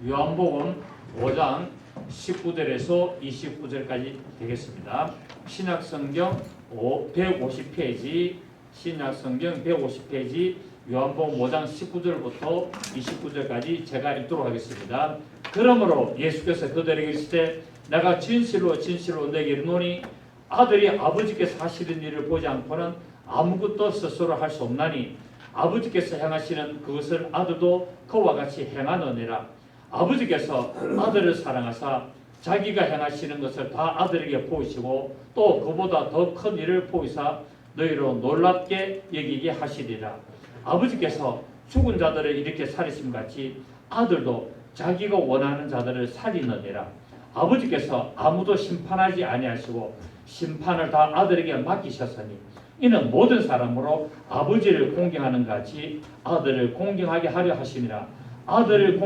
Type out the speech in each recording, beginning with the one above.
요한복음 5장 19절에서 29절까지 되겠습니다. 신약성경 150페이지, 신약성경 150페이지 요한복음 5장 19절부터 29절까지 제가 읽도록 하겠습니다. 그러므로 예수께서 그들에게 이르시되 내가 진실로 진실로 너에게 이르노니 아들이 아버지께서 하시는 일을 보지 않고는 아무것도 스스로 할 수 없나니 아버지께서 행하시는 그것을 아들도 그와 같이 행하느니라. 아버지께서 아들을 사랑하사 자기가 행하시는 것을 다 아들에게 보이시고 또 그보다 더 큰 일을 보이사 너희로 놀랍게 여기게 하시리라. 아버지께서 죽은 자들을 이렇게 살리심 같이 아들도 자기가 원하는 자들을 살리느니라. 아버지께서 아무도 심판하지 아니하시고 심판을 다 아들에게 맡기셨으니 이는 모든 사람으로 아버지를 공경하는 같이 아들을 공경하게 하려 하심이라. 아들을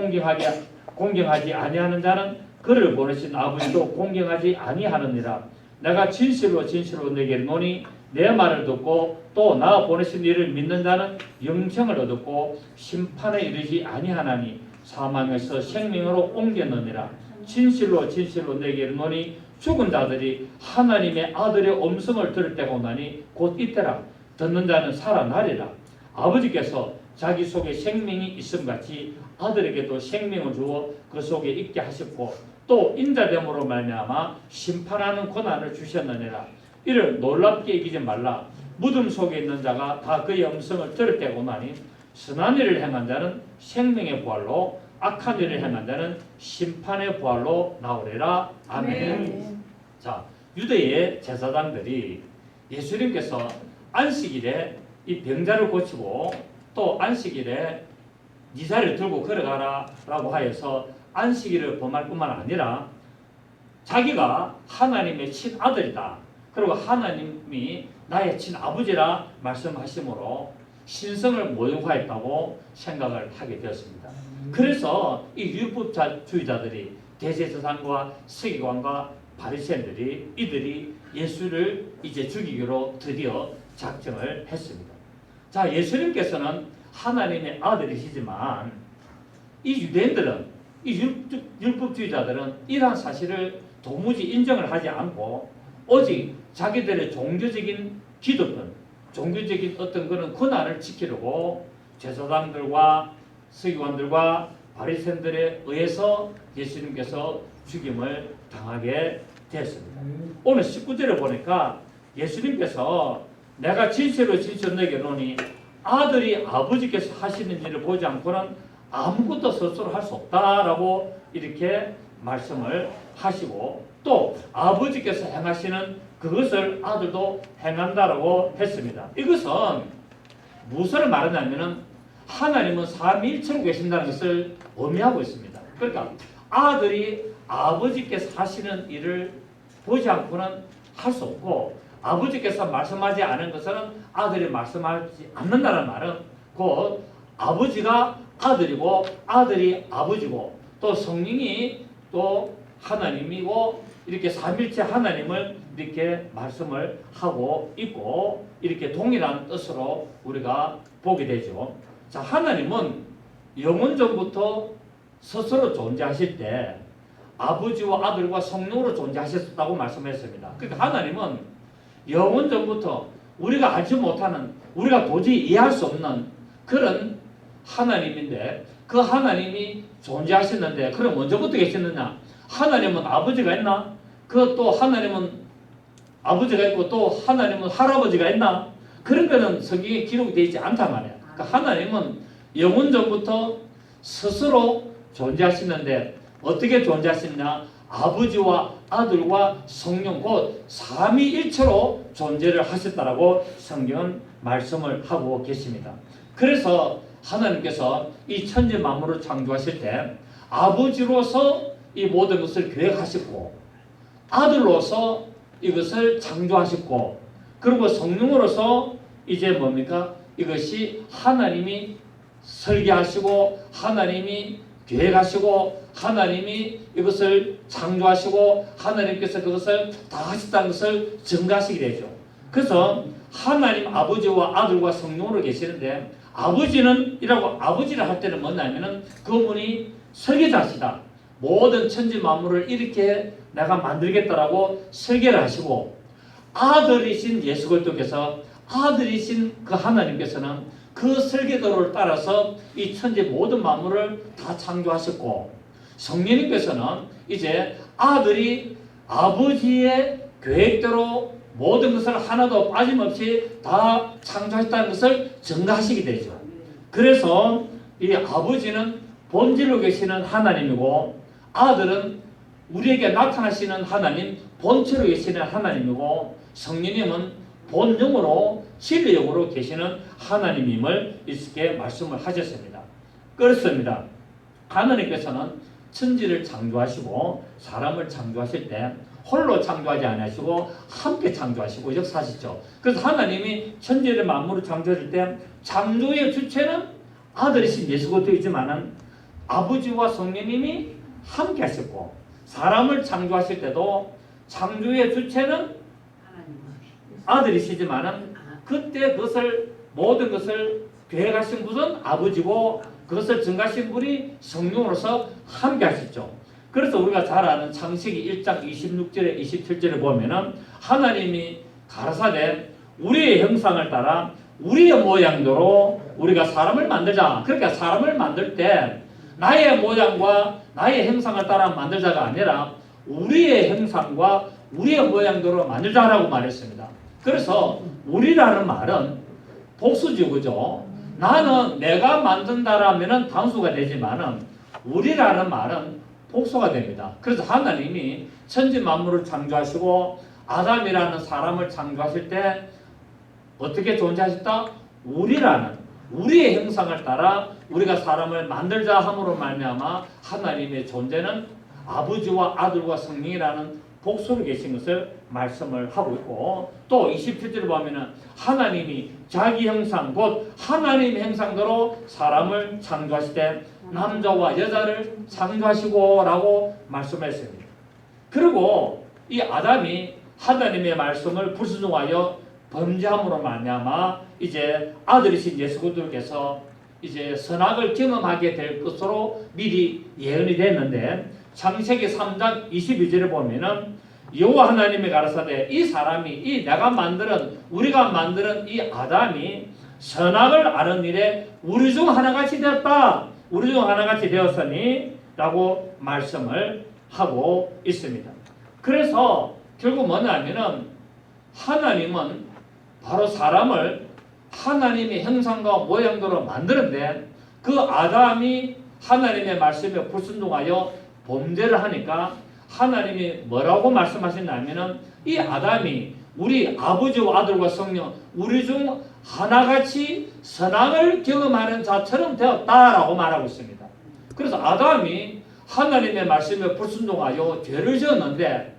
공경하지 아니하는 자는 그를 보내신 아버지도 공경하지 아니하느니라. 내가 진실로 진실로 너에게 이르노니 내 말을 듣고 또 나 보내신 이를 믿는 자는 영생을 얻었고 심판에 이르지 아니하나니 사망에서 생명으로 옮겼느니라. 진실로 진실로 너에게 이르노니 죽은 자들이 하나님의 아들의 음성을 들을 때가 오나니 곧 이때라. 듣는 자는 살아나리라. 아버지께서 자기 속에 생명이 있음같이 아들에게도 생명을 주어 그 속에 있게 하셨고 또 인자됨으로 말미암아 심판하는 권한을 주셨느니라. 이를 놀랍게 여기지 말라. 무덤 속에 있는 자가 다 그의 음성을 들을 때가 오나니 선한 일을 행한 자는 생명의 부활로 악한 일을 행한 자는 심판의 부활로 나오리라. 아멘. 자, 유대의 제사장들이 예수님께서 안식일에 이 병자를 고치고 또 안식일에 니자를 들고 걸어가라 라고 하여서 안식일을 범할 뿐만 아니라 자기가 하나님의 친아들이다. 그리고 하나님이 나의 친아버지라 말씀하심으로 신성을 모욕하였다고 생각을 하게 되었습니다. 그래서 이 율법주의자들이 대제사장과 서기관과 바리새인들이 이들이 예수를 이제 죽이기로 드디어 작정을 했습니다. 자, 예수님께서는 하나님의 아들이시지만 이 유대인들은 이 율법주의자들은 이러한 사실을 도무지 인정을 하지 않고 오직 자기들의 종교적인 기득권, 종교적인 어떤 그런 권한을 지키려고 제사장들과 서기관들과 바리새인들에 의해서 예수님께서 죽임을 당하게 되었습니다. 오늘 19절에 보니까 예수님께서 내가 진실로 진실로 너에게 이르노니 아들이 아버지께서 하시는 일을 보지 않고는 아무것도 스스로 할 수 없다라고 이렇게 말씀을 하시고 또 아버지께서 행하시는 그것을 아들도 행한다라고 했습니다. 이것은 무엇을 말하냐면은 하나님은 삼위일체로 계신다는 것을 의미하고 있습니다. 그러니까 아들이 아버지께서 하시는 일을 보지 않고는 할 수 없고 아버지께서 말씀하지 않은 것은 아들이 말씀하지 않는다는 말은 곧 아버지가 아들이고 아들이 아버지고 또 성령이 또 하나님이고 이렇게 삼일체 하나님을 이렇게 말씀을 하고 있고 이렇게 동일한 뜻으로 우리가 보게 되죠. 자, 하나님은 영원전부터 스스로 존재하실 때 아버지와 아들과 성령으로 존재하셨다고 말씀했습니다. 그러니까 하나님은 영원전부터 우리가 알지 못하는 우리가 도저히 이해할 수 없는 그런 하나님인데 그 하나님이 존재하셨는데 그럼 언제부터 계셨느냐? 하나님은 아버지가 있나? 그 또 하나님은 아버지가 있고 또 하나님은 할아버지가 있나? 그런 거는 성경에 기록이 되어 있지 않단 말이야. 그러니까 하나님은 영원전부터 스스로 존재하시는데 어떻게 존재하시느냐? 아버지와 아들과 성령 곧 삼위일체로 존재를 하셨다라고 성경은 말씀을 하고 계십니다. 그래서 하나님께서 이 천지 만물을 창조하실 때 아버지로서 이 모든 것을 계획하셨고 아들로서 이것을 창조하셨고 그리고 성령으로서 이제 뭡니까? 이것이 하나님이 설계하시고 하나님이 계획하시고 하나님이 이것을 창조하시고 하나님께서 그것을 다 하셨다는 것을 증가하시게 되죠. 그래서 하나님 아버지와 아들과 성령으로 계시는데 아버지는 이라고 아버지를 할 때는 뭐냐면은 그분이 설계자시다. 모든 천지 만물을 이렇게 내가 만들겠다라고 설계를 하시고 아들이신 예수 그리스도께서 아들이신 그 하나님께서는 그 설계도를 따라서 이 천지 모든 만물을 다 창조하셨고 성령님께서는 이제 아들이 아버지의 계획대로 모든 것을 하나도 빠짐없이 다 창조했다는 것을 증거하시게 되죠. 그래서 이 아버지는 본질로 계시는 하나님이고 아들은 우리에게 나타나시는 하나님, 본체로 계시는 하나님이고 성령님은 본영으로 진리역으로 계시는 하나님임을 이렇게 말씀을 하셨습니다. 그렇습니다. 하나님께서는 천지를 창조하시고 사람을 창조하실 때 홀로 창조하지 않으시고 함께 창조하시고 역사하시죠. 그래서 하나님이 천지를 만물을 창조하실 때 창조의 주체는 아들이신 예수 그리스도이지만은 아버지와 성령님이 함께 하셨고 사람을 창조하실 때도 창조의 주체는 아들이시지만은 그때 그것을 모든 것을 계획하신 분은 아버지고 그것을 증가하신 분이 성령으로서 함께 하셨죠. 그래서 우리가 잘 아는 창세기 1장 26절에 27절에 보면은 하나님이 가라사대 우리의 형상을 따라 우리의 모양대로 우리가 사람을 만들자. 그러니까 사람을 만들 때 나의 모양과 나의 형상을 따라 만들자가 아니라 우리의 형상과 우리의 모양대로 만들자라고 말했습니다. 그래서 우리라는 말은 복수죠, 그죠? 나는 내가 만든다라면은 단수가 되지만은 우리라는 말은 복수가 됩니다. 그래서 하나님이 천지 만물을 창조하시고 아담이라는 사람을 창조하실 때 어떻게 존재하셨다? 우리의 형상을 따라 우리가 사람을 만들자 함으로 말미암아 하나님의 존재는 아버지와 아들과 성령이라는 복수로 계신 것을 말씀을 하고 있고 또 27절을 보면은 하나님이 자기 형상 곧 하나님 형상대로 사람을 창조하실 때 남자와 여자를 창조하시고 라고 말씀했습니다. 그리고 이 아담이 하나님의 말씀을 불순종하여 범죄함으로 말미암아 이제 아들이신 예수 그리스도께서 이제 선악을 경험하게 될 것으로 미리 예언이 됐는데 창세기 3장 22절에 보면은 여호와 하나님이 가라사대 이 사람이 이 내가 만드는 우리가 만드는 이 아담이 선악을 아는 일에 우리 중 하나같이 되었다. 우리 중 하나같이 되었으니 라고 말씀을 하고 있습니다. 그래서 결국 뭐냐면은 하나님은 바로 사람을 하나님의 형상과 모양대로 만드는데 그 아담이 하나님의 말씀에 불순종하여 범죄를 하니까 하나님이 뭐라고 말씀하셨냐면은 이 아담이 우리 아버지와 아들과 성령 우리 중 하나같이 선악을 경험하는 자처럼 되었다라고 말하고 있습니다. 그래서 아담이 하나님의 말씀에 불순종하여 죄를 지었는데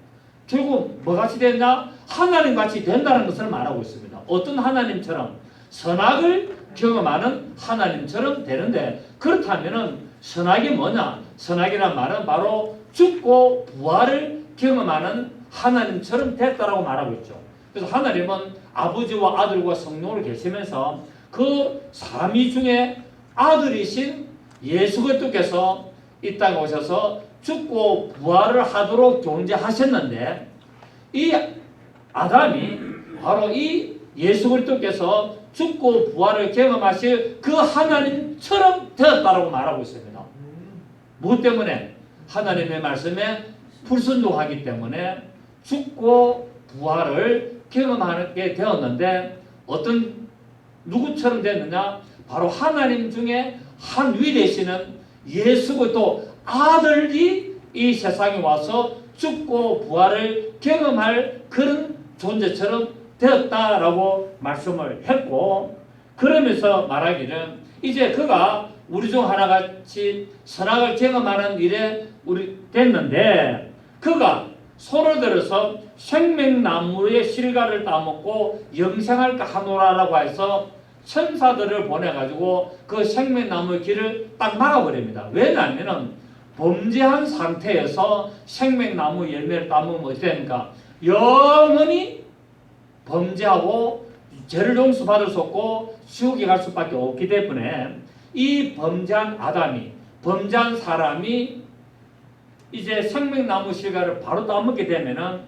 결국 뭐같이 됐냐? 하나님같이 된다는 것을 말하고 있습니다. 어떤 하나님처럼 선악을 경험하는 하나님처럼 되는데 그렇다면은 선악이 뭐냐? 선악이란 말은 바로 죽고 부활을 경험하는 하나님처럼 됐다라고 말하고 있죠. 그래서 하나님은 아버지와 아들과 성령으로 계시면서 그 삼위 중에 아들이신 예수 그리스도께서 이 땅에 오셔서 죽고 부활을 하도록 존재하셨는데 이 아담이 바로 이 예수 그리스도께서 죽고 부활을 경험하실 그 하나님처럼 되었다라고 말하고 있습니다. 무엇 때문에? 하나님의 말씀에 불순종하기 때문에 죽고 부활을 경험하게 되었는데 어떤 누구처럼 됐느냐? 바로 하나님 중에 한 위 되시는 예수 그리스도 아들이 이 세상에 와서 죽고 부활을 경험할 그런 존재처럼 되었다라고 말씀을 했고 그러면서 말하기는 이제 그가 우리 중 하나같이 선악을 경험하는 일에 우리 됐는데 그가 손을 들어서 생명나무의 실과를 따먹고 영생할까 하노라라고 해서 천사들을 보내가지고 그 생명나무의 길을 딱 막아버립니다. 왜냐하면 범죄한 상태에서 생명나무 열매를 따먹으면 어떻게 됩니까? 영원히 범죄하고 죄를 용서받을 수 없고 지옥에 갈 수밖에 없기 때문에 이 범죄한 아담이 범죄한 사람이 이제 생명나무 실과를 바로 따먹게 되면은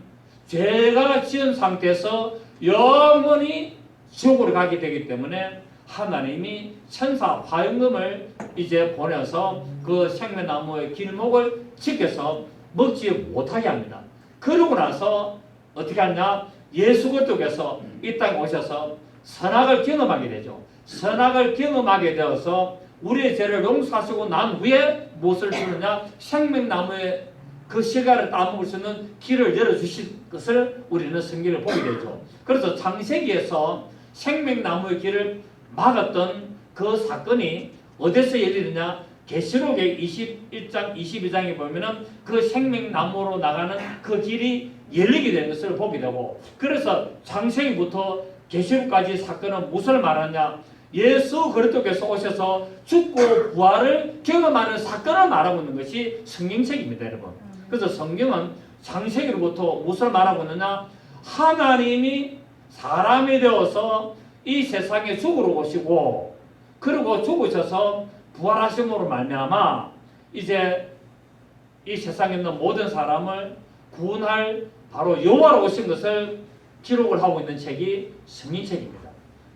죄가 지은 상태에서 영원히 지옥으로 가게 되기 때문에 하나님이 천사 화영금을 이제 보내서 그 생명나무의 길목을 지켜서 먹지 못하게 합니다. 그러고 나서 어떻게 하냐? 예수 그리스도께서 이 땅에 오셔서 선악을 경험하게 되죠. 선악을 경험하게 되어서 우리의 죄를 용서하시고 난 후에 무엇을 주느냐? 생명나무의 그 실과를 따먹을 수 있는 길을 열어주신 것을 우리는 성경을 보게 되죠. 그래서 창세기에서 생명나무의 길을 막았던 그 사건이 어디서 열리느냐? 계시록의 21장, 22장에 보면은 그 생명나무로 나가는 그 길이 열리게 되는 것을 보게 되고, 그래서 창세기부터 계시록까지 사건은 무엇을 말하냐? 예수 그리스도께서 오셔서 죽고 부활을 경험하는 사건을 말하고 있는 것이 성경책입니다, 여러분. 그래서 성경은 창세기로부터 무엇을 말하고 있느냐? 하나님이 사람이 되어서 이 세상에 죽으러 오시고, 그리고 죽으셔서 부활하심으로 말미암아 이제 이 세상에 있는 모든 사람을 구원할 바로 여호와로 오신 것을 기록을 하고 있는 책이 성경책입니다.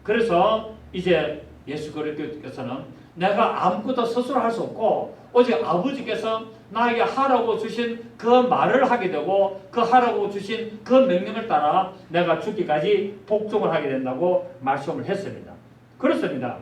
그래서 이제 예수 그리스도께서는 내가 아무것도 스스로 할 수 없고 오직 아버지께서 나에게 하라고 주신 그 말을 하게 되고 그 하라고 주신 그 명령을 따라 내가 죽기까지 복종을 하게 된다고 말씀을 했습니다. 그렇습니다.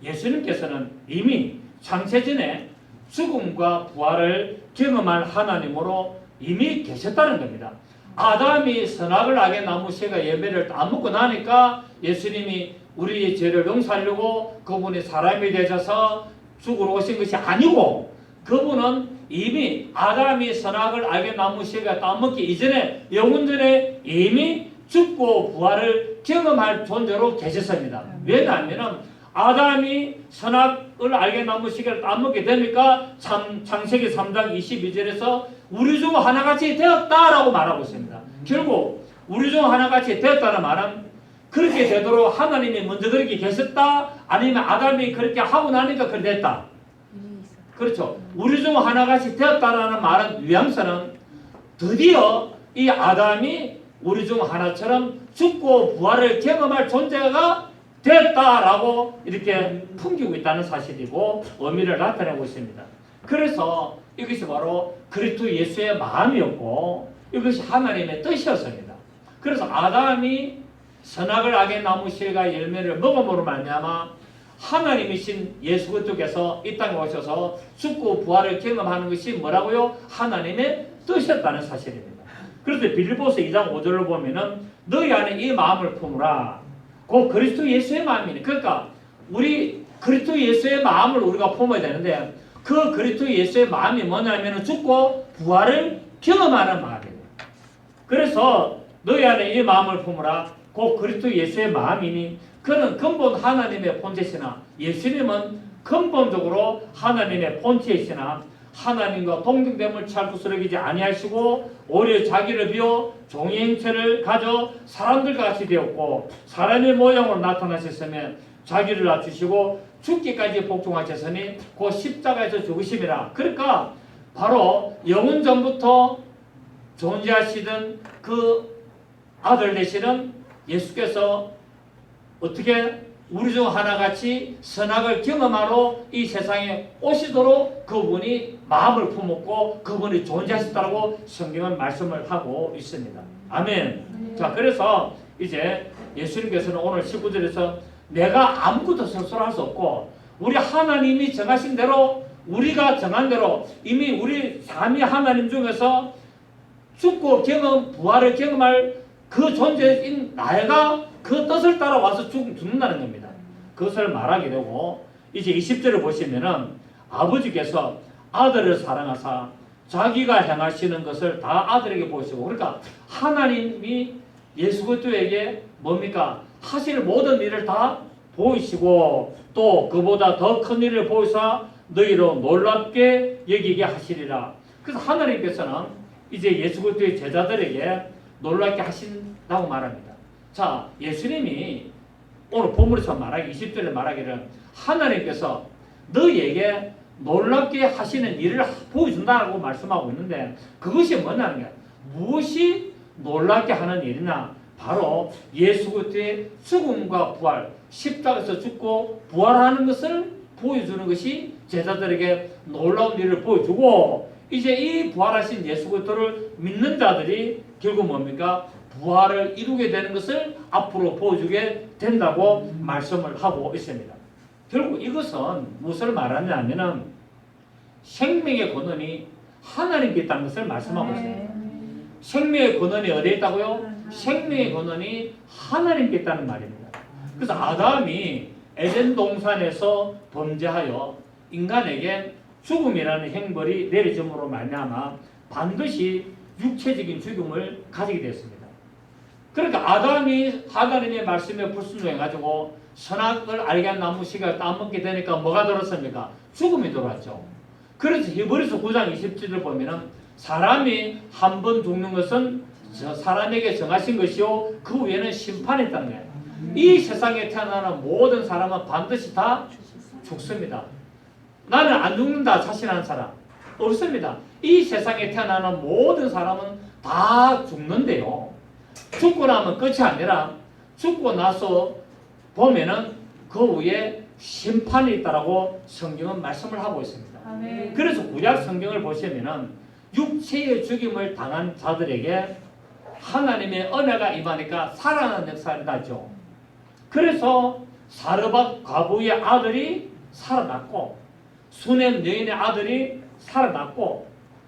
예수님께서는 이미 창세전에 죽음과 부활을 경험할 하나님으로 이미 계셨다는 겁니다. 아담이 선악을 악의 나무 씨가 예배를 다 먹고 나니까 예수님이 우리의 죄를 용서하려고 그분이 사람이 되셔서 죽으러 오신 것이 아니고, 그분은 이미 아담이 선악을 악의 나무 씨가 따먹기 이전에 영원전에 이미 죽고 부활을 경험할 존재로 계셨습니다. 왜냐하면 아담이 선악을 알게 나무 씨를 따먹게 되니까 창세기 3장 22절에서 우리 중 하나같이 되었다라고 말하고 있습니다. 결국 우리 중 하나같이 되었다는 말은 그렇게 되도록 하나님이 먼저 그렇게 계셨다, 아니면 아담이 그렇게 하고 나니까 그렇게 됐다. 그렇죠. 우리 중 하나같이 되었다라는 말은 뉘앙스는 드디어 이 아담이 우리 중 하나처럼 죽고 부활을 경험할 존재가 됐다라고 이렇게 풍기고 있다는 사실이고 의미를 나타내고 있습니다. 그래서 이것이 바로 그리스도 예수의 마음이었고 이것이 하나님의 뜻이었습니다. 그래서 아담이 선악을 악의 나무 실과 열매를 먹음으로 말미암아 하나님이신 예수 그리스도께서 이 땅에 오셔서 죽고 부활을 경험하는 것이 뭐라고요? 하나님의 뜻이었다는 사실입니다. 그래서 빌립보서 2장 5절을 보면은 너희 안에 이 마음을 품으라. 그 그리스도 예수의 마음이니. 그러니까 우리 그리스도 예수의 마음을 우리가 품어야 되는데 그 그리스도 예수의 마음이 뭐냐면 죽고 부활을 경험하는 마음이에요. 그래서 너희 안에 이 마음을 품으라. 그 그리스도 예수의 마음이니 그는 근본 하나님의 본체시나 예수님은 근본적으로 하나님의 본체이시나 하나님과 동등됨을 찰투스러기지 아니하시고 오히려 자기를 비워 종의 형체를 가져 사람들과 같이 되었고 사람의 모양으로 나타나셨으며 자기를 낮추시고 죽기까지 복종하셨으니 그 십자가에서 죽으심이라. 그러니까 바로 영원 전부터 존재하시던 그 아들 되시는 예수께서 어떻게 우리 중 하나같이 선악을 경험하러 이 세상에 오시도록 그분이 마음을 품었고 그분이 존재하셨다고 성경은 말씀을 하고 있습니다. 아멘. 자, 그래서 이제 예수님께서는 오늘 19절에서 내가 아무것도 스스로 할 수 없고 우리 하나님이 정하신 대로 우리가 정한 대로 이미 우리 삼위 하나님 중에서 죽고 부활을 경험할 그 존재인 나가 그 뜻을 따라와서 죽는다는 겁니다. 그것을 말하게 되고 이제 20절을 보시면은 아버지께서 아들을 사랑하사 자기가 행하시는 것을 다 아들에게 보시고, 그러니까 하나님이 예수 그리스도에게 뭡니까? 하실 모든 일을 다 보이시고 또 그보다 더 큰 일을 보이사 너희로 놀랍게 여기게 하시리라. 그래서 하나님께서는 이제 예수 그리스도의 제자들에게 놀랍게 하신다고 말합니다. 자, 예수님이 오늘 본문에서 말하기 20절에 말하기를 하나님께서 너희에게 놀랍게 하시는 일을 보여준다고 말씀하고 있는데 그것이 뭐냐는 거야. 무엇이 놀랍게 하는 일이냐. 바로 예수 그리스도의 죽음과 부활, 십자가에서 죽고 부활하는 것을 보여주는 것이 제자들에게 놀라운 일을 보여주고 이제 이 부활하신 예수 그리스도를 믿는 자들이 결국 뭡니까? 부활을 이루게 되는 것을 앞으로 보여주게 된다고 말씀을 하고 있습니다. 결국 이것은 무엇을 말하냐면은 생명의 근원이 하나님께 있다는 것을 말씀하고 있습니다. 생명의 근원이 어디에 있다고요? 생명의 근원이 하나님께 있다는 말입니다. 그래서 아담이 에덴 동산에서 범죄하여 인간에게 죽음이라는 형벌이 내려짐으로 말미암아 반드시 육체적인 죽음을 가지게 됐습니다. 그러니까 아담이 하나님의 말씀에 불순종해가지고 선악을 알게 한 나무 씨가 따먹게 되니까 뭐가 들었습니까? 죽음이 들어왔죠. 그래서 히브리서 9장 20절을 보면은 사람이 한 번 죽는 것은 저 사람에게 정하신 것이요 그 위에는 심판이 있다는 거예요. 이 세상에 태어나는 모든 사람은 반드시 다 죽습니다. 나는 안 죽는다 자신하는 사람 없습니다. 이 세상에 태어나는 모든 사람은 다 죽는데요. 죽고 나면 끝이 아니라 죽고 나서 보면은 그 위에 심판이 있다라고 성경은 말씀을 하고 있습니다. 아멘. 그래서 구약 성경을 보시면은 육체의 죽임을 당한 자들에게 하나님의 은혜가 임하니까 살아나는 역사를 하죠. 그래서 사르밧 과부의 아들이 살아났고 수넴 여인의 아들이 살아났고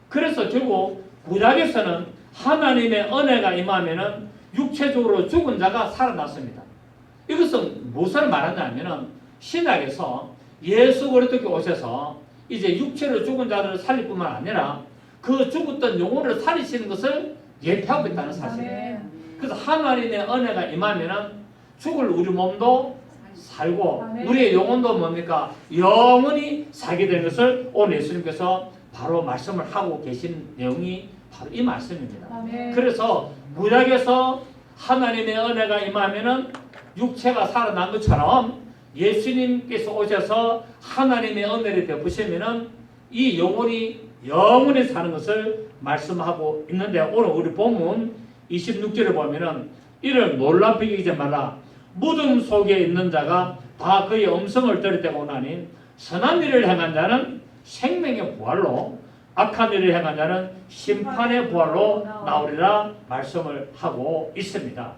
그래서 결국 구약에서는 하나님의 은혜가 임하면은 육체적으로 죽은 자가 살아났습니다. 이것은 무엇을 말하냐면은 신약에서 예수 그리스도께 오셔서 이제 육체로 죽은 자들을 살릴 뿐만 아니라 그 죽었던 영혼을 살리시는 것을 예표하고 있다는 사실이에요. 그래서 하나님의 은혜가 임하면은 죽을 우리 몸도 살고 우리의 영혼도 뭡니까? 영원히 살게 되는 것을 오늘 예수님께서 바로 말씀을 하고 계신 내용이 바로 이 말씀입니다. 그래서 구약에서 하나님의 은혜가 임하면은 육체가 살아난 것처럼 예수님께서 오셔서 하나님의 은혜를 베푸시면은 이 영혼이 영원히 사는 것을 말씀하고 있는데 오늘 우리 본문 26절에 보면은 이를 놀랍게 여기지 말라. 무덤 속에 있는 자가 다 그의 음성을 들었다고 나니 선한 일을 행한 자는 생명의 부활로 악한 일을 행한 자는 심판의 부활로 나오리라 말씀을 하고 있습니다.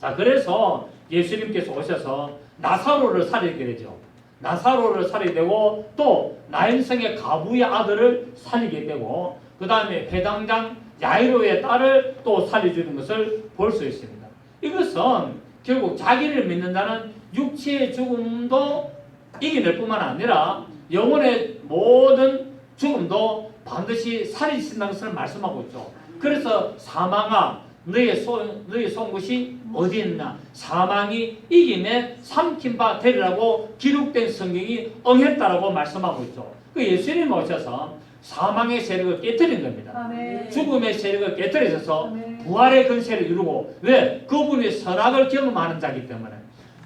자, 그래서 예수님께서 오셔서 나사로를 살리게 되죠. 나사로를 살리게 되고 또 나인성의 가부의 아들을 살리게 되고 그 다음에 회당장 야이로의 딸을 또 살려주는 것을 볼 수 있습니다. 이것은 결국 자기를 믿는 자는 육체의 죽음도 이겨낼 뿐만 아니라 영혼의 모든 죽음도 반드시 살리신다는 것을 말씀하고 있죠. 그래서 사망아 너의 쏜 것이 어디 있나? 사망이 이김에 삼킨 바 되리라고 기록된 성경이 응했다라고 말씀하고 있죠. 그 예수님 오셔서 사망의 세력을 깨뜨린 겁니다. 아멘. 죽음의 세력을 깨뜨리셔서 아멘. 부활의 근세를 이루고 왜? 그분이 선악을 경험하는 자이기 때문에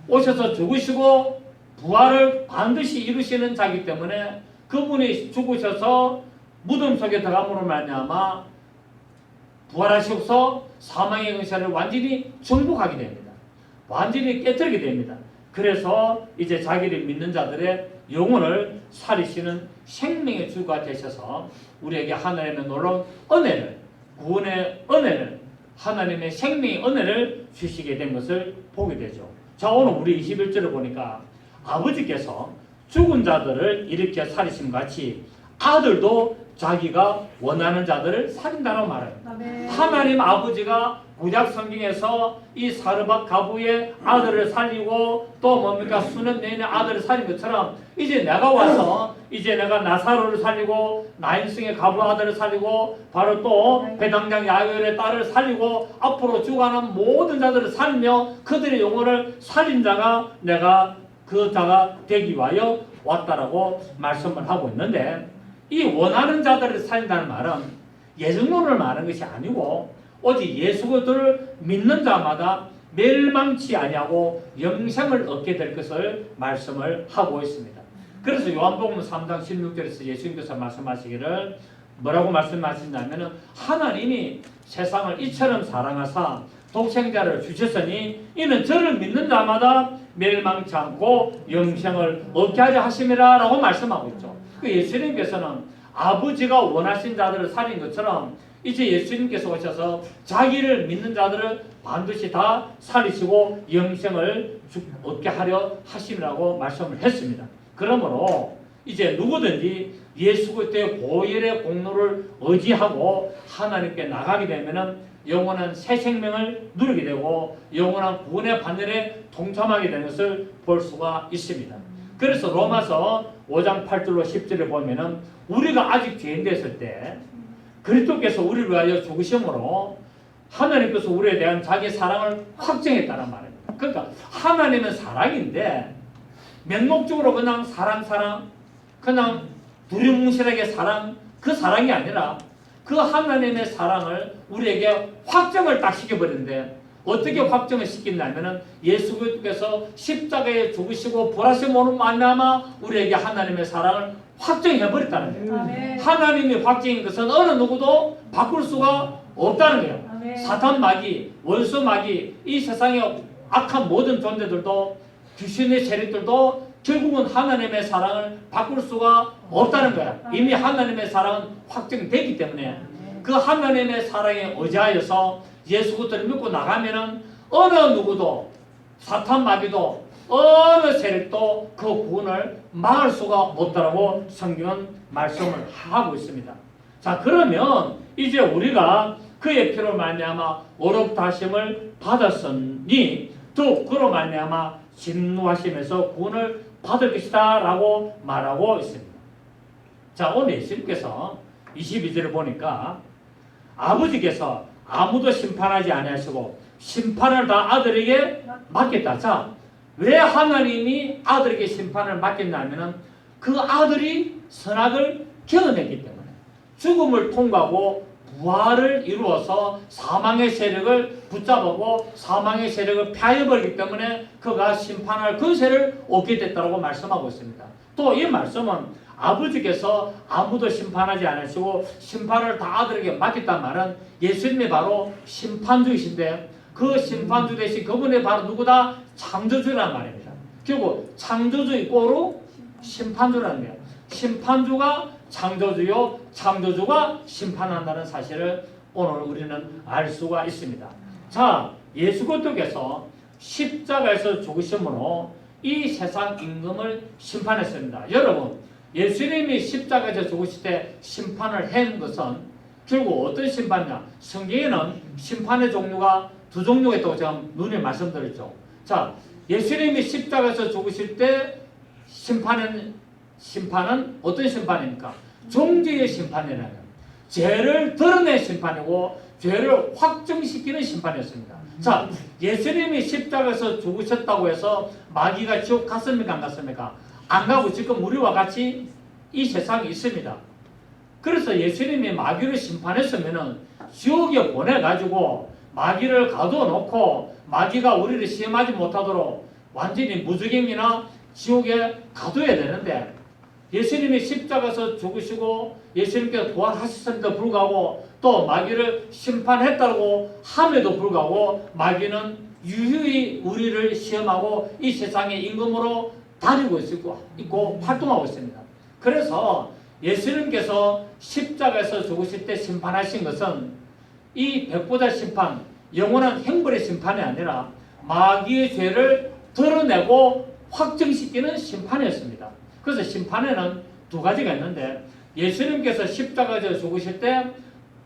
오셔서 죽으시고 부활을 반드시 이루시는 자이기 때문에 그분이 죽으셔서 무덤 속에 들어감으로 말미암아 부활하셔서 사망의 근세를 완전히 정복하게 됩니다. 완전히 깨뜨리게 됩니다. 그래서 이제 자기를 믿는 자들의 영혼을 살리시는 생명의 주가 되셔서 우리에게 하나님의 놀라운 은혜를 구원의 은혜를 하나님의 생명의 은혜를 주시게 된 것을 보게 되죠. 자, 오늘 우리 21절을 보니까 아버지께서 죽은 자들을 일으켜 살리심 같이 아들도 자기가 원하는 자들을 살린다고 말해요. 아멘. 하나님 아버지가 구약 성경에서 이 사르밧 가부의 아들을 살리고 또 뭡니까 수넴 여인의 아들을 살린 것처럼 이제 내가 와서 이제 내가 나사로를 살리고 나인성의 가부 아들을 살리고 바로 또 회당장 야요엘의 딸을 살리고 앞으로 죽어가는 모든 자들을 살리며 그들의 영혼을 살린 자가 내가 그 자가 되기 위하여 왔다라고 말씀을 하고 있는데 이 원하는 자들을 살린다는 말은 예정론을 말하는 것이 아니고 오직 예수 그리스도를 믿는 자마다 멸망치 아니하고 영생을 얻게 될 것을 말씀을 하고 있습니다. 그래서 요한복음 3장 16절에서 예수님께서 말씀하시기를 뭐라고 말씀하시냐면은 하나님이 세상을 이처럼 사랑하사 독생자를 주셨으니 이는 저를 믿는 자마다 멸망치 않고 영생을 얻게 하려 하심이라 라고 말씀하고 있죠. 그 예수님께서는 아버지가 원하신 자들을 살린 것처럼 이제 예수님께서 오셔서 자기를 믿는 자들을 반드시 다 살리시고 영생을 얻게 하려 하심이라고 말씀을 했습니다. 그러므로 이제 누구든지 예수 그리스도의 보혈의 공로를 의지하고 하나님께 나가게 되면은 영원한 새 생명을 누리게 되고 영원한 구원의 반열에 동참하게 되는 것을 볼 수가 있습니다. 그래서 로마서 5장 8절로 10절에 보면은 우리가 아직 죄인 됐을 때 그리스도께서 우리를 위하여 죽으심으로 하나님께서 우리에 대한 자기 사랑을 확정했다는 말입니다. 그러니까 하나님은 사랑인데 맹목적으로 그냥 사랑 그냥 두리뭉실하게 사랑 그 사랑이 아니라 그 하나님의 사랑을 우리에게 확정을 딱 시켜버리는데 어떻게 확정을 시켰냐면은 예수 그리스도께서 십자가에 죽으시고 부활하심으로 말미암아 우리에게 하나님의 사랑을 확정해버렸다는 거예요. 하나님이 확정인 것은 어느 누구도 바꿀 수가 없다는 거예요. 아멘. 사탄 마귀, 원수 마귀, 이 세상의 악한 모든 존재들도 귀신의 세력들도 결국은 하나님의 사랑을 바꿀 수가 없다는 거야. 이미 하나님의 사랑은 확정되기 때문에 그 하나님의 사랑에 의지하여서 예수 그리스도를 믿고 나가면은 어느 누구도 사탄 마귀도 어느 세력도 그 구원을 막을 수가 없다라고 성경은 말씀을 하고 있습니다. 자, 그러면 이제 우리가 그의 피로 말미암아 어렵다 하심을 받았으니 또 그로 말미암아 진노하심에서 구원을 받을 것이다 라고 말하고 있습니다. 자, 오늘 예수님께서 22절을 보니까 아버지께서 아무도 심판하지 아니하시고 심판을 다 아들에게 맡겼다. 자, 왜 하나님이 아들에게 심판을 맡겼냐면은 그 아들이 선악을 경험했기 때문에 죽음을 통과하고 부활을 이루어서 사망의 세력을 붙잡고 사망의 세력을 펴버리기 때문에 그가 심판할 근세를 얻게 됐다고 말씀하고 있습니다. 또 이 말씀은 아버지께서 아무도 심판하지 않으시고 심판을 다 아들에게 맡겼단 말은 예수님이 바로 심판주이신데 그 심판주 대신 그분이 바로 누구다? 창조주란 말입니다. 결국 창조주 이꼬로 심판주라는 거예요. 심판주가 창조주요 창조주가 심판한다는 사실을 오늘 우리는 알 수가 있습니다. 자, 예수 그리스도께서 십자가에서 죽으심으로 이 세상 임금을 심판했습니다. 여러분, 예수님이 십자가에서 죽으실 때 심판을 한 것은 결국 어떤 심판이냐? 성경에는 심판의 종류가 두 종류가 있다고 제가 눈에 말씀드렸죠. 자, 예수님이 십자가에서 죽으실 때 심판은 어떤 심판입니까? 종죄의 심판이라는 죄를 드러낸 심판이고 죄를 확정시키는 심판이었습니다. 자, 예수님이 십자가에서 죽으셨다고 해서 마귀가 지옥 갔습니까? 안 갔습니까? 안 가고 지금 우리와 같이 이 세상에 있습니다. 그래서 예수님이 마귀를 심판했으면은 지옥에 보내가지고 마귀를 가둬놓고 마귀가 우리를 시험하지 못하도록 완전히 무저갱이나 지옥에 가둬야 되는데 예수님이 십자가에서 죽으시고 예수님께서 부활하셨음에도 불구하고 또 마귀를 심판했다고 함에도 불구하고 마귀는 유유히 우리를 시험하고 이 세상의 임금으로 다니고 있고 활동하고 있습니다. 그래서 예수님께서 십자가에서 죽으실 때 심판하신 것은 이 백보자 심판, 영원한 형벌의 심판이 아니라 마귀의 죄를 드러내고 확정시키는 심판이었습니다. 그래서 심판에는 두 가지가 있는데 예수님께서 십자가에서 죽으실 때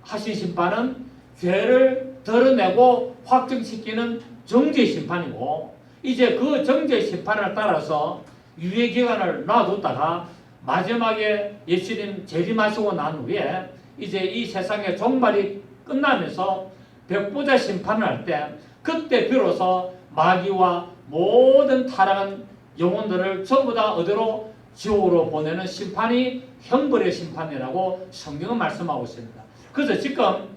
하신 심판은 죄를 드러내고 확정시키는 정죄 심판이고 이제 그 정죄 심판을 따라서 유예 기간을 놔뒀다가 마지막에 예수님 재림하시고 난 후에 이제 이 세상의 종말이 끝나면서 백보자 심판을 할 때 그때 비로소 마귀와 모든 타락한 영혼들을 전부 다 어디로 지옥으로 보내는 심판이 형벌의 심판이라고 성경은 말씀하고 있습니다. 그래서 지금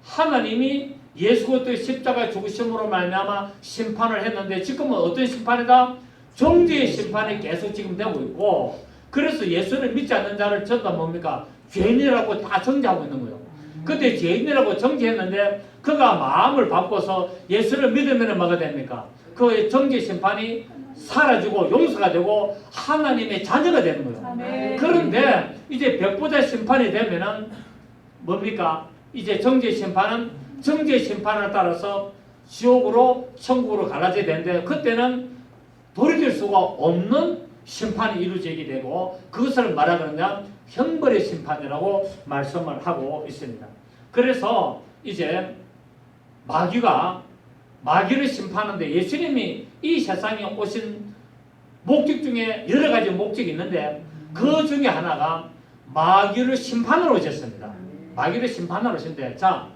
하나님이 예수 그리스도의 십자가에 죽으심으로 말미암아 심판을 했는데 지금은 어떤 심판이다? 정죄의 심판이 계속 지금 되고 있고, 그래서 예수를 믿지 않는 자를 전부 다 뭡니까? 죄인이라고 다 정죄하고 있는 거예요. 그때 죄인이라고 정죄했는데 그가 마음을 바꿔서 예수를 믿으면 뭐가 됩니까? 그 정죄 심판이 사라지고 용서가 되고 하나님의 자녀가 되는 거예요. 그런데 이제 백보자 심판이 되면은 뭡니까? 이제 정죄 심판은 정죄 심판을 따라서 지옥으로 천국으로 갈라져야 되는데, 그때는 돌이킬 수가 없는 심판이 이루어지게 되고, 그것을 말하느냐 형벌의 심판이라고 말씀을 하고 있습니다. 그래서 이제 마귀를 심판하는데, 예수님이 이 세상에 오신 목적 중에 여러 가지 목적이 있는데 그 중에 하나가 마귀를 심판하러 오셨습니다. 마귀를 심판하러 오신데, 자,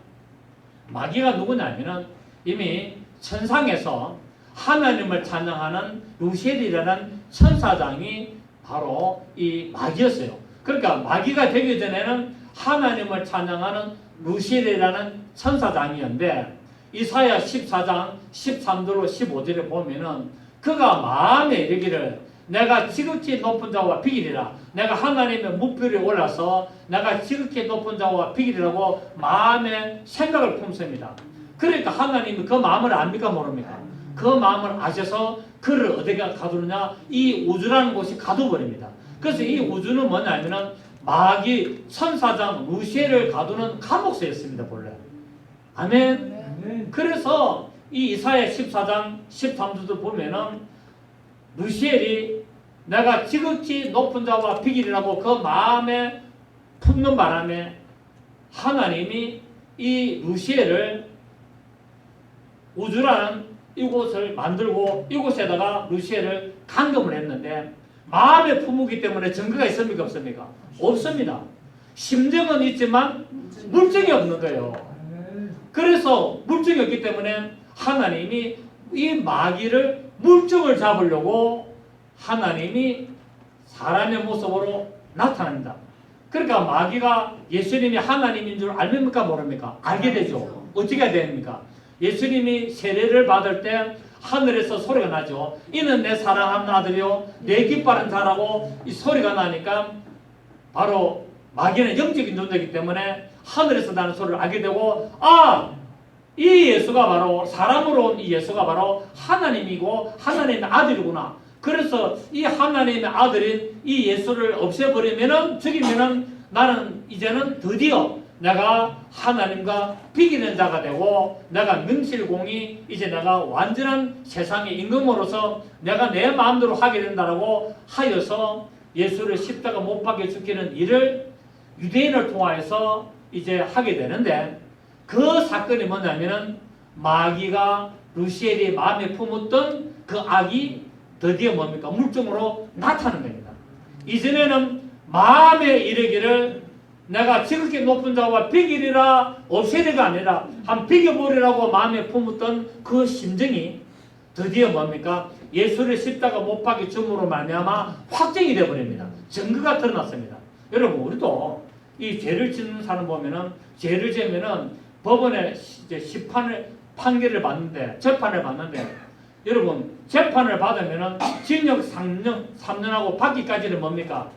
마귀가 누구냐면은 이미 천상에서 하나님을 찬양하는 루시엘이라는 천사장이 바로 이 마귀였어요. 그러니까 마귀가 되기 전에는 하나님을 찬양하는 루시엘이라는 천사장이었는데, 이사야 14장 13절로 15절에 보면은 그가 마음에 이르기를 내가 지극히 높은 자와 비기리라. 내가 하나님의 무표에 올라서 내가 지극히 높은 자와 비기리라고 마음에 생각을 품습니다. 그러니까 하나님이 그 마음을 압니까 모릅니까? 그 마음을 아셔서 그를 어디가 가두느냐? 이 우주라는 곳이 가둬버립니다. 그래서 이 우주는 뭐냐면은 마귀 천사장 루시엘을 가두는 감옥소였습니다, 본래. 아멘. 그래서 이 이사야 14장 13절도 보면은 루시엘이 내가 지극히 높은 자와 비기리라고 그 마음에 품는 바람에 하나님이 이 루시엘을 우주라는 이곳을 만들고 이곳에다가 루시엘을 감금을 했는데, 마음에 품기 때문에 증거가 있습니까 없습니까? 없습니다. 심정은 있지만 물증이 없는 거예요. 그래서 물증이 없기 때문에 하나님이 이 마귀를 물증을 잡으려고 하나님이 사람의 모습으로 나타납니다. 그러니까 마귀가 예수님이 하나님인 줄 알입니까 모릅니까? 알게 되죠. 어떻게 해야 됩니까? 예수님이 세례를 받을 때 하늘에서 소리가 나죠. 이는 내 사랑하는 아들이요 내 기뻐하는 자라고 이 소리가 나니까 바로 마귀는 영적인 존재이기 때문에 하늘에서 나는 소리를 알게 되고, 이 예수가 바로 사람으로 온 이 예수가 바로 하나님이고 하나님의 아들이구나. 그래서 이 하나님의 아들인 이 예수를 없애버리면은, 죽이면은 나는 이제는 드디어 내가 하나님과 비기는 자가 되고, 내가 명실공히 이제 내가 완전한 세상의 임금으로서 내가 내 마음대로 하게 된다라고 하여서 예수를 십자가 못 박혀 죽이는 일을 유대인을 통하여서 이제 하게 되는데, 그 사건이 뭐냐면은 마귀가 루시엘이 마음에 품었던 그 악이 드디어 뭡니까? 물증으로 나타나는 겁니다. 이전에는 마음에 이르기를 내가 지극히 높은 자와 비기리라 없애리가 아니라 한 비겨버리라고 마음에 품었던 그 심정이 드디어 뭡니까? 예수를 십자가 못 박혀 죽음으로 말미암아 확정이 되어버립니다. 증거가 드러났습니다. 여러분, 우리도 이 죄를 짓는 사람 보면은, 죄를 지으면은 법원에 이제 판결을 받는데, 재판을 받는데, 여러분 재판을 받으면은 징역 3년하고 받기까지는 뭡니까?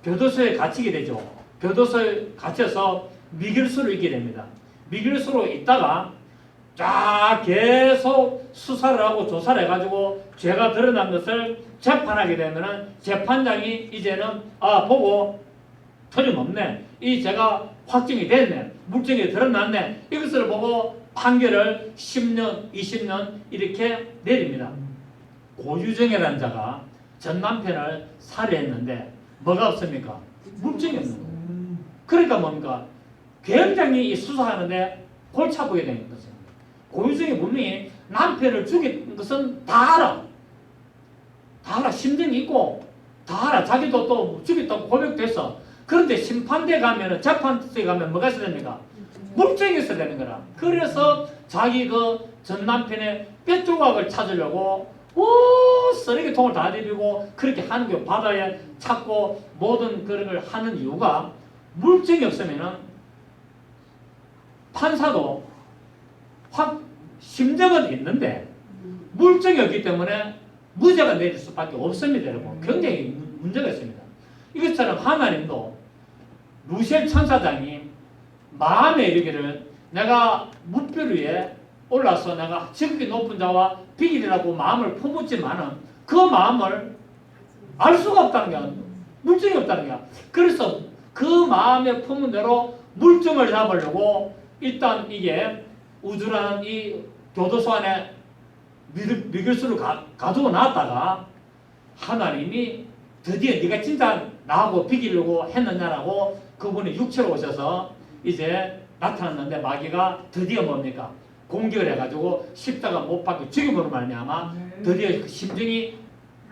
교도소에 갇히게 되죠. 교도소에 갇혀서 미결수로 있게 됩니다. 미결수로 있다가 쫙 계속 수사를 하고 조사를 해가지고 죄가 드러난 것을 재판하게 되면은 재판장이 이제는 보고 틀림없네, 이 죄가 확정이 됐네, 물증이 드러났네, 이것을 보고 판결을 10년, 20년 이렇게 내립니다. 고유정이라는 자가 전 남편을 살해했는데 뭐가 없습니까? 물증이 없는 거예요. 그러니까 뭡니까? 굉장히 수사하는데 골치 아프게 되는 거죠. 고유정이 분명히 남편을 죽인 것은 다 알아. 다 알아. 심정이 있고 다 알아. 자기도 또 죽였다고 고백됐어. 그런데 심판대 가면은, 재판대에 가면 뭐가 있어야 됩니까? 물증이 있어야 되는 거라. 그래서 자기 그 전 남편의 뼈조각을 찾으려고 쓰레기통을 다 내리고 그렇게 하는 게, 바다에 찾고 모든 그런 걸 하는 이유가, 물증이 없으면은 판사도 심정은 있는데 물증이 없기 때문에 무죄가 내릴 수밖에 없습니다, 여러분. 굉장히 문제가 있습니다. 이것처럼 하나님도 루시엘 천사장이 마음에 이르기를 내가 무별 위에 올라서 내가 지극히 높은 자와 비길이라고 마음을 품었지만은 그 마음을 알 수가 없다는 거야. 물증이 없다는 거야. 그래서 그 마음에 품은 대로 물증을 잡으려고 일단 이게 우주라는 이 교도소 안에 미결수를 가두어 놨다가 하나님이 드디어 네가 진짜 나하고 비기려고 했느냐라고 그분이 육체로 오셔서 이제 나타났는데 마귀가 드디어 뭡니까? 공격을 해가지고 십자가 못 박혀 죽임으로 말미암아 드디어 그 심정이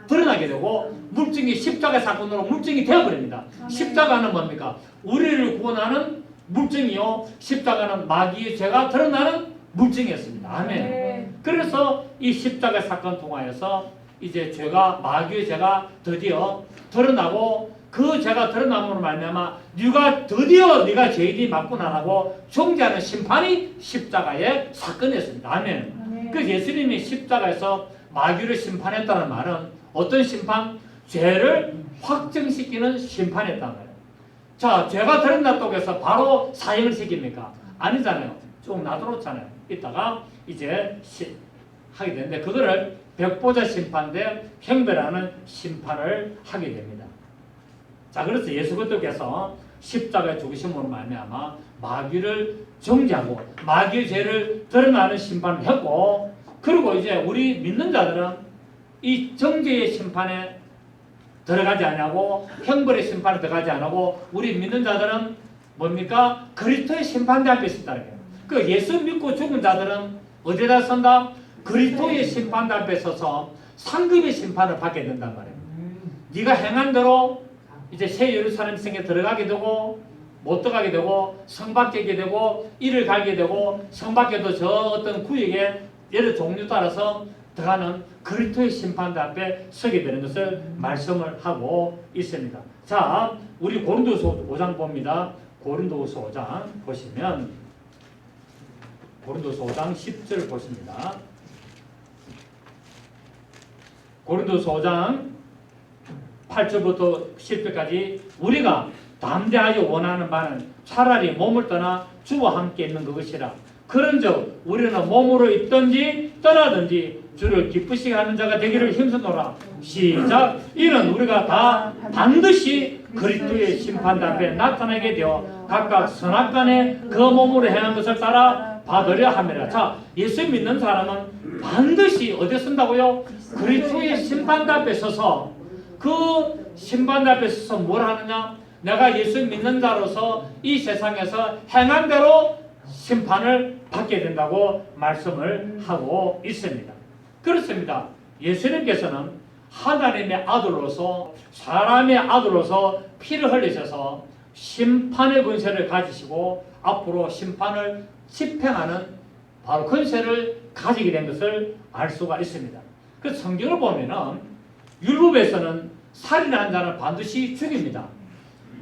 드러나게 되고 물증이 십자가 사건으로 물증이 되어버립니다. 십자가는 뭡니까? 우리를 구원하는 물증이요. 십자가는 마귀의 죄가 드러나는 물증이었습니다. 아멘. 그래서 이 십자가 사건 통하여서 이제 죄가 마귀의 죄가 드디어 드러나고 그 죄가 드러남으로 말미암아 네가 죄인이 맞구나라고 정죄하는 심판이 십자가의 사건이었습니다. 아멘. 그 예수님이 십자가에서 마귀를 심판했다는 말은 어떤 심판? 죄를 확정시키는 심판이었다는 거예요. 자, 죄가 드러났다고 해서 바로 사형을 시킵니까? 아니잖아요. 좀 놔두었잖아요. 이따가 이제 하게 되는데 그거를 백보자 심판 대 형벌하는 심판을 하게 됩니다. 자, 그래서 예수 그리스도께서 십자가의 죽으심으로 말미암아 마귀를 정죄하고 마귀의 죄를 드러나는 심판을 했고, 그리고 이제 우리 믿는 자들은 이 정죄의 심판에 들어가지 않고 형벌의 심판에 들어가지 않고 우리 믿는 자들은 뭡니까? 그리스도의 심판대 앞에 있다는 거예요. 그 예수 믿고 죽은 자들은 어디다 선다? 그리스도의 심판대 앞에 서서 상급의 심판을 받게 된단 말이에요. 네가 행한 대로 이제 새 예루살렘 성에 들어가게 되고 못 들어가게 되고 성 밖에 되고 이를 갈게 되고 성 밖에도 저 어떤 구역에 여러 종류 따라서 들어가는 그리스도의 심판대 앞에 서게 되는 것을 말씀을 하고 있습니다. 자, 우리 고린도서 5장 봅니다. 고린도서 5장 보시면 고린도서 5장 10절 보십니다. 고린도서 5장 8절부터 10절까지 우리가 담대하여 원하는 바는 차라리 몸을 떠나 주와 함께 있는 그것이라. 그런즉 우리는 몸으로 있든지 떠나든지 주를 기쁘시게 하는 자가 되기를 힘쓰노라. 시작. 이는 우리가 다 반드시 그리스도의 심판대 앞에 나타나게 되어 각각 선악간에 그 몸으로 행한 것을 따라 받으려 함이라. 자, 예수 믿는 사람은 반드시 어디에 쓴다고요? 그리스도의 심판대 앞에 서서 그 심판대 앞에 서서 뭘 하느냐? 내가 예수 믿는 자로서 이 세상에서 행한 대로 심판을 받게 된다고 말씀을 하고 있습니다. 그렇습니다. 예수님께서는 하나님의 아들로서 사람의 아들로서 피를 흘리셔서 심판의 권세를 가지시고 앞으로 심판을 집행하는 바로 권세를 가지게 된 것을 알 수가 있습니다. 그 성경을 보면은 율법에서는 살인한 자는 반드시 죽입니다.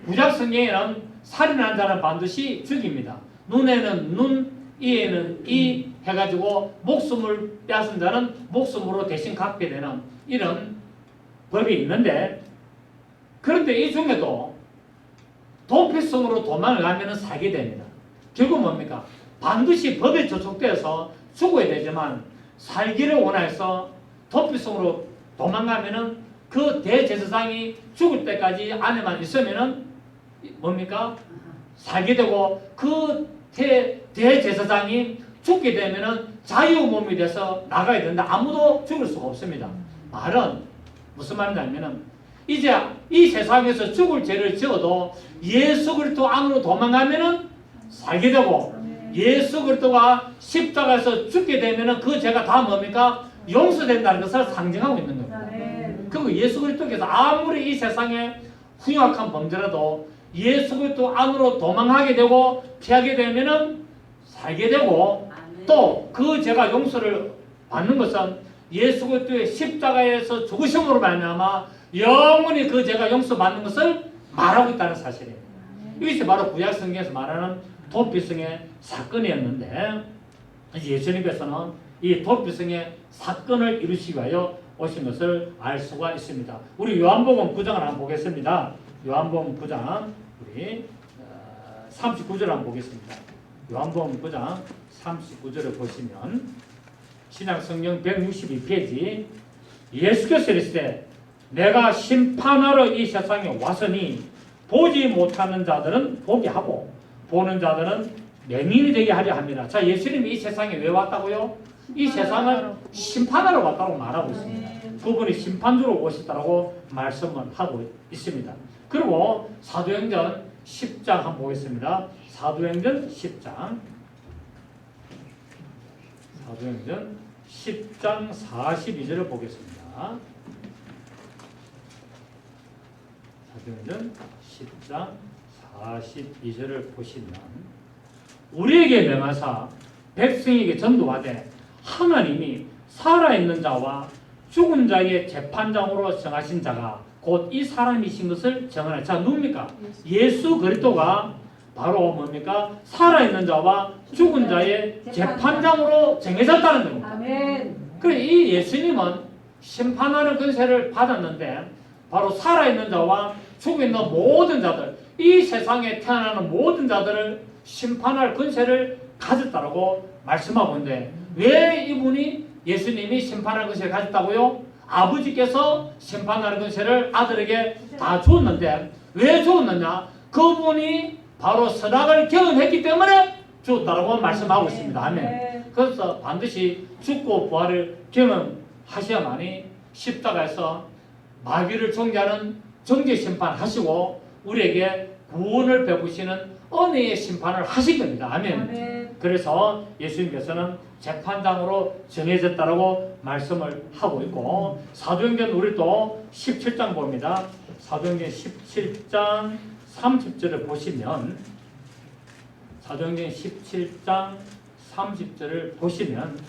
구약 성경에는 살인한 자는 반드시 죽입니다. 눈에는 눈, 이에는 이 해가지고 목숨을 빼앗은 자는 목숨으로 대신 갚게 되는 이런 법이 있는데, 그런데 이 중에도 도피성으로 도망을 가면 살게 됩니다. 결국 뭡니까? 반드시 법에 저촉되어서 죽어야 되지만 살기를 원해서 도피성으로 도망가면은 그 대제사장이 죽을 때까지 안에만 있으면은 뭡니까? 살게 되고 그 대제사장이 죽게 되면은 자유 몸이 돼서 나가야 된다. 아무도 죽을 수가 없습니다. 말은 무슨 말이냐면은 이제 이 세상에서 죽을 죄를 지어도 예수 그리스도 안으로 도망가면은 살게 되고 예수 그리스도가 십자가에서 죽게 되면은 그 죄가 다 뭡니까? 용서된다는 것을 상징하고 있는 겁니다. 그리고 예수 그리스도께서 아무리 이 세상에 흉악한 범죄라도 예수 그리스도 안으로 도망하게 되고 피하게 되면은 살게 되고 또 그 죄가 용서를 받는 것은 예수 그리스도의 십자가에서 죽으심으로 말미암아 영원히 그 죄가 용서받는 것을 말하고 있다는 사실입니다. 이것이 바로 구약 성경에서 말하는 도피성의 사건이었는데 예수님께서는 이 도피성의 사건을 이루시기 위하여 오신 것을 알 수가 있습니다. 우리 요한복음 9장을 한번 보겠습니다. 요한복음 9장 우리 39절 한번 보겠습니다. 요한복음 9장 39절을 보시면 신약성경 162페이지 예수께서 이르시되 내가 심판하러 이 세상에 왔으니 보지 못하는 자들은 보게 하고 보는 자들은 맹인이 되게 하려 합니다. 자, 예수님이 이 세상에 왜 왔다고요? 이 세상을 심판하러 왔다고 말하고 있습니다. 그분이 심판주로 오셨다고 말씀을 하고 있습니다. 그리고 사도행전 10장 한번 보겠습니다. 사도행전 10장 10장 42절을 보겠습니다. 사도행전 10장 42절을 보시면 우리에게 명하사 백성에게 전도하되 하나님이 살아있는 자와 죽은 자의 재판장으로 정하신 자가 곧 이 사람이신 것을 정하라. 자, 누굽니까? 예수 그리스도가 바로 뭡니까? 살아있는 자와 죽은 자의 재판장으로 정해졌다는 겁니다. 아멘. 그래, 이 예수님은 심판하는 권세를 받았는데 바로 살아있는 자와 죽어있는 모든 자들, 이 세상에 태어나는 모든 자들을 심판할 권세를 가졌다고 말씀하고 있는데 왜 이분이 예수님이 심판할 권세를 가졌다고요? 아버지께서 심판하는 권세를 아들에게 다 주었는데 왜 주었느냐? 그분이 바로 선악을 경험했기 때문에 주었다고 말씀하고 있습니다. 아멘. 그래서 반드시 죽고 부활을 경험하셔야만이 십자가에서 마귀를 정죄하는 정죄 심판하시고 우리에게 구원을 베푸시는 은혜의 심판을 하실 겁니다. 아멘. 그래서 예수님께서는 재판장으로 정해졌다고 말씀을 하고 있고 사도행전 우리 또 17장 봅니다. 사도행전 17장 30절을 보시면 사도행전 17장 30절을 보시면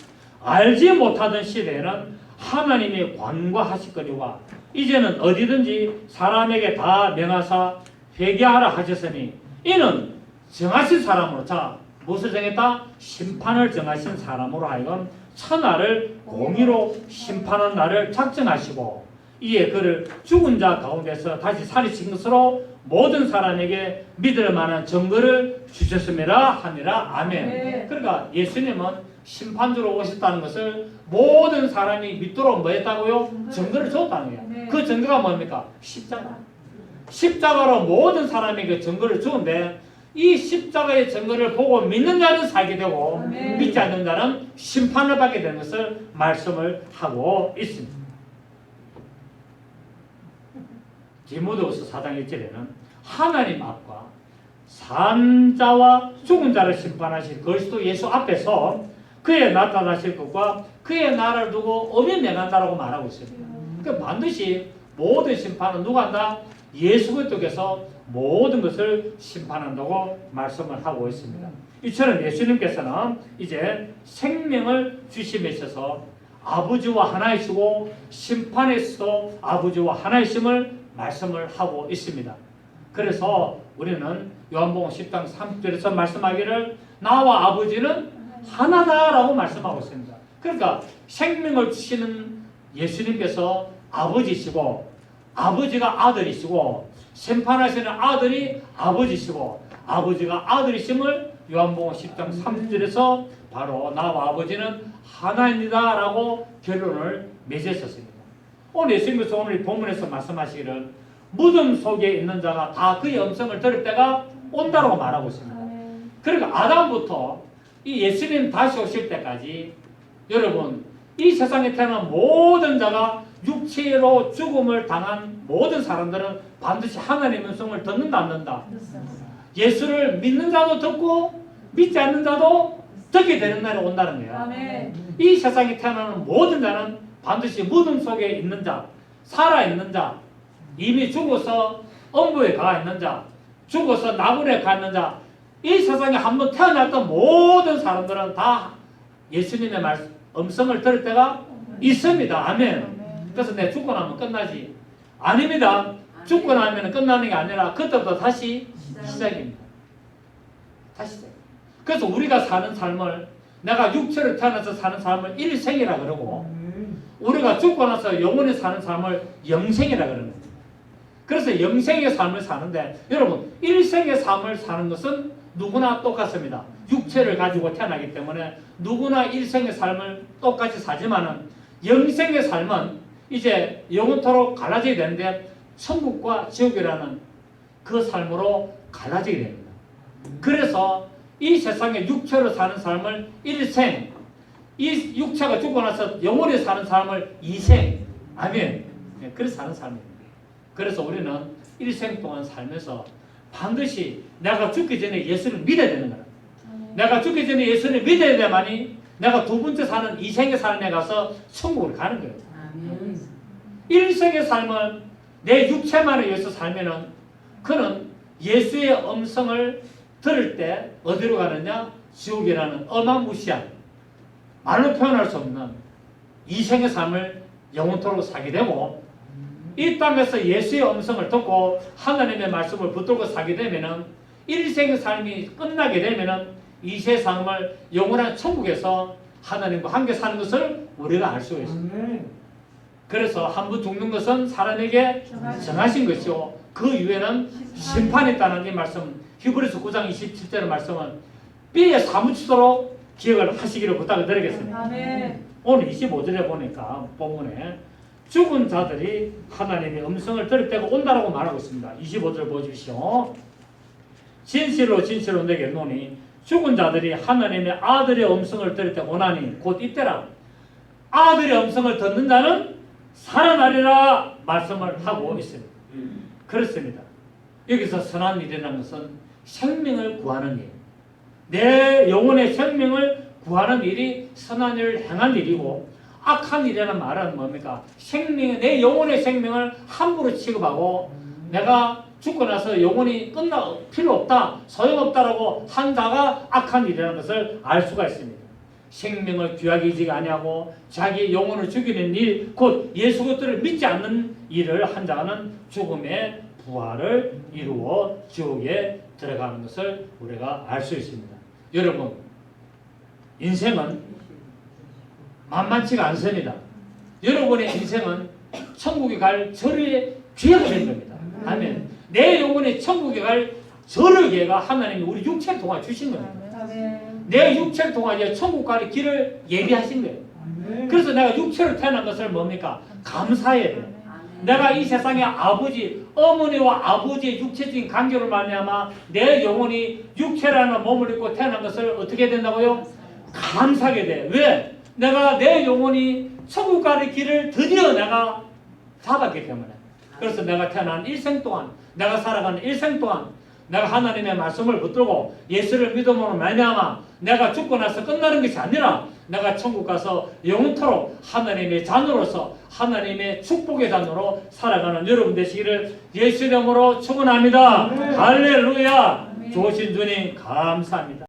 알지 못하던 시대에는 하나님이 관과하시거니와 이제는 어디든지 사람에게 다 명하사 회개하라 하셨으니 이는 정하신 사람으로 자 무엇을 정했다? 심판을 정하신 사람으로 하여금 천하를 공의로 심판하는 날을 작정하시고 이에 그를 죽은 자 가운데서 다시 살리신 것으로 모든 사람에게 믿을 만한 증거를 주셨습니다 하니라. 아멘. 그러니까 예수님은 심판주로 오셨다는 것을 모든 사람이 믿도록 뭐 했다고요? 증거를 줬다는 거예요. 그 증거가 뭡니까? 십자가. 십자가로 모든 사람에게 증거를 주는데 이 십자가의 증거를 보고 믿는 자는 살게 되고 믿지 않는 자는 심판을 받게 되는 것을 말씀을 하고 있습니다. 디모데후서 4장 1절에는 하나님 앞과 산 자와 죽은 자를 심판하신 그리스도 예수 앞에서 그의 나타나실 것과 그의 나라를 두고 엄히 명한다라고 말하고 있습니다. 그러니까 반드시 모든 심판은 누가 한다? 예수 그리스도께서 모든 것을 심판한다고 말씀을 하고 있습니다. 이처럼 예수님께서는 이제 생명을 주심에있어서 아버지와 하나이시고 심판에서도 아버지와 하나이심을 말씀을 하고 있습니다. 그래서 우리는 요한복음 10장 3절에서 말씀하기를 나와 아버지는 하나다라고 말씀하고 있습니다. 그러니까 생명을 주시는 예수님께서 아버지시고 아버지가 아들이시고 심판하시는 아들이 아버지시고 아버지가 아들이심을 요한복음 10장 3절에서 바로 나와 아버지는 하나입니다 라고 결론을 맺으셨습니다. 오늘 예수님께서 오늘 이 본문에서 말씀하시기를 무덤 속에 있는 자가 다 그의 음성을 들을 때가 온다고 말하고 있습니다. 그러니까 아담부터 이 예수님 다시 오실 때까지 여러분 이 세상에 태어난 모든 자가 육체로 죽음을 당한 모든 사람들은 반드시 하나님의 음성을 듣는다 안 듣는다? 예수를 믿는 자도 듣고 믿지 않는 자도 듣게 되는 날이 온다는 거예요. 아멘. 이 세상에 태어나는 모든 자는 반드시 무덤 속에 있는 자, 살아있는 자, 이미 죽어서 엄부에 가 있는 자, 죽어서 나무에 가 있는 자, 이 세상에 한번 태어났던 모든 사람들은 다 예수님의 음성을 들을 때가 있습니다. 아멘. 그래서 내 죽고 나면 끝나지? 아닙니다. 죽고 나면 끝나는 게 아니라 그때부터 다시 시작입니다. 다시 시작. 그래서 우리가 사는 삶을 내가 육체를 태어나서 사는 삶을 일생이라 그러고 우리가 죽고 나서 영원히 사는 삶을 영생이라 그러는 거예요. 그래서 영생의 삶을 사는데 여러분 일생의 삶을 사는 것은 누구나 똑같습니다. 육체를 가지고 태어나기 때문에 누구나 일생의 삶을 똑같이 사지만은 영생의 삶은 이제 영원토록 갈라지게 되는데 천국과 지옥이라는 그 삶으로 갈라지게 됩니다. 그래서 이 세상에 육체로 사는 삶을 일생, 이 육체가 죽고 나서 영원히 사는 삶을 이생, 아멘. 그래서 사는 삶입니다. 그래서 우리는 일생 동안 살면서 반드시 내가 죽기 전에 예수를 믿어야 되는 거야. 내가 죽기 전에 예수를 믿어야 돼만이 내가 두 번째 사는 이생의 삶에 가서 천국을 가는 거예요. 일생의 삶은 내 육체만을 위해서 살면은 그는 예수의 음성을 들을 때 어디로 가느냐? 지옥이라는 어마무시한 말로 표현할 수 없는 이생의 삶을 영원토록 살게 되고 이 땅에서 예수의 음성을 듣고 하나님의 말씀을 붙들고 살게 되면은 일생의 삶이 끝나게 되면은 이 세상을 영원한 천국에서 하나님과 함께 사는 것을 우리가 알 수가 있습니다. 그래서 한 번 죽는 것은 사람에게 정하신 것이요 그 이후에는 심판이 있다는 이 말씀 히브리서 9장 27절의 말씀은 삐에 사무치도록 기억을 하시기를 부탁을 드리겠습니다. 오늘 25절에 보니까 본문에 죽은 자들이 하나님의 음성을 들을 때가 온다라고 말하고 있습니다. 25절 보십시오. 진실로 진실로 내게 이르노니 죽은 자들이 하나님의 아들의 음성을 들을 때 오나니 곧 이때라. 아들의 음성을 듣는 자는 살아나리라 말씀을 하고 있습니다. 그렇습니다. 여기서 선한 일이라는 것은 생명을 구하는 일, 내 영혼의 생명을 구하는 일이 선한 일을 행한 일이고 악한 일이라는 말은 뭡니까? 내 영혼의 생명을 함부로 취급하고 내가 죽고 나서 영혼이 필요 없다, 소용없다라고 한 자가 악한 일이라는 것을 알 수가 있습니다. 생명을 귀하게 여기지 아니하고 자기 영혼을 죽이는 일, 곧 예수 그리스도를 믿지 않는 일을 한 자는 죽음의 부활을 이루어 지옥에 들어가는 것을 우리가 알 수 있습니다. 여러분, 인생은 만만치가 않습니다. 여러분의 인생은 천국에 갈 절의 기회가 된 겁니다. 아멘. 내 영혼의 천국에 갈 절의 기회가 하나님이 우리 육체를 통해 주신 겁니다. 내 육체를 통해 천국 가는 길을 예비하신 거예요. 그래서 내가 육체로 태어난 것을 뭡니까? 감사해야 돼요. 내가 이 세상의 아버지, 어머니와 아버지의 육체적인 관계로 말미암아 내 영혼이 육체라는 몸을 입고 태어난 것을 어떻게 해야 된다고요? 감사하게 돼. 왜? 내가 내 영혼이 천국 가는 길을 드디어 내가 잡았기 때문에. 그래서 내가 태어난 일생 동안, 내가 살아가는 일생 동안 내가 하나님의 말씀을 붙들고 예수를 믿음으로 말미암아 내가 죽고 나서 끝나는 것이 아니라 내가 천국 가서 영원토록 하나님의 자녀로서 하나님의 축복의 자녀로 살아가는 여러분 되시기를 예수 이름으로 축원합니다. 할렐루야. 좋으신 주님 감사합니다.